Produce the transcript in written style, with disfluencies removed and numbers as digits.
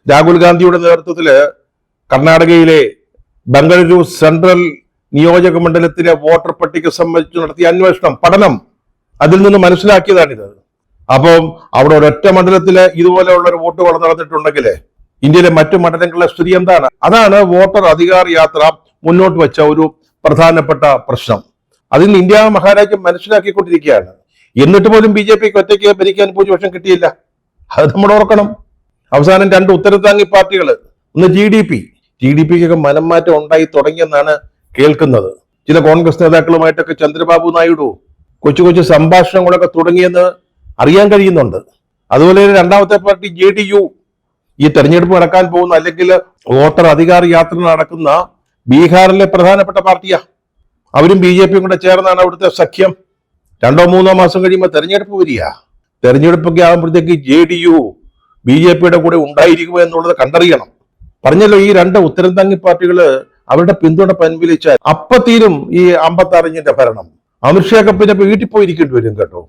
രാഹുൽ ഗാന്ധിയുടെ നേതൃത്വത്തില് കർണാടകയിലെ ബംഗളൂരു സെൻട്രൽ നിയോജക മണ്ഡലത്തിലെ വോട്ടർ പട്ടിക സംബന്ധിച്ച് നടത്തിയ അന്വേഷണം, പഠനം, അതിൽ നിന്ന് മനസ്സിലാക്കിയതാണിത്. അപ്പം അവിടെ ഒരൊറ്റ മണ്ഡലത്തില് ഇതുപോലെയുള്ള ഒരു വോട്ട് വളർന്നു നടന്നിട്ടുണ്ടെങ്കിൽ ഇന്ത്യയിലെ മറ്റു മണ്ഡലങ്ങളിലെ സ്ഥിതി എന്താണ്? അതാണ് വോട്ടർ അധികാർ യാത്ര മുന്നോട്ട് വെച്ച ഒരു പ്രധാനപ്പെട്ട പ്രശ്നം. അതിൽ ഇന്ത്യ മഹാരാജ്യം മനസ്സിലാക്കിക്കൊണ്ടിരിക്കുകയാണ്. എന്നിട്ട് പോലും BJPക്ക് ഒറ്റയ്ക്ക് ഭരിക്കാൻ ഭൂരിപക്ഷം കിട്ടിയില്ല. അത് നമ്മൾ ഓർക്കണം. അവസാനം രണ്ട് ഉത്തരത്താങ്ങി പാർട്ടികൾ, ഒന്ന് GDPക്കൊക്കെ മനംമാറ്റം ഉണ്ടായി തുടങ്ങിയെന്നാണ് കേൾക്കുന്നത്. ചില കോൺഗ്രസ് നേതാക്കളുമായിട്ടൊക്കെ ചന്ദ്രബാബു നായിഡു കൊച്ചു കൊച്ചു സംഭാഷണങ്ങളൊക്കെ തുടങ്ങിയെന്ന് അറിയാൻ കഴിയുന്നുണ്ട്. അതുപോലെ രണ്ടാമത്തെ പാർട്ടി JDU, ഈ തെരഞ്ഞെടുപ്പ് നടക്കാൻ പോകുന്ന അല്ലെങ്കിൽ വോട്ടർ അധികാർ യാത്ര നടക്കുന്ന ബീഹാറിലെ പ്രധാനപ്പെട്ട പാർട്ടിയാ. അവരും BJPയും കൂടെ ചേർന്നാണ് അവിടുത്തെ സഖ്യം. 2-3 മാസം കഴിയുമ്പോൾ തെരഞ്ഞെടുപ്പ് വരിക. തെരഞ്ഞെടുപ്പൊക്കെ ആകുമ്പോഴത്തേക്ക് JDU BJPയുടെ കൂടെ ഉണ്ടായിരിക്കുമോ എന്നുള്ളത് കണ്ടറിയണം. പറഞ്ഞല്ലോ, ഈ രണ്ട് ഉത്തരത്താങ്ങി പാർട്ടികള് അവരുടെ പിന്തുണ പിൻവലിച്ചാൽ അപ്പ തീരും ഈ 56 ഭരണം. അമിത്ഷാക്ക് പിന്നെ വീട്ടിൽ പോയിരിക്കേണ്ടി വരും കേട്ടോ.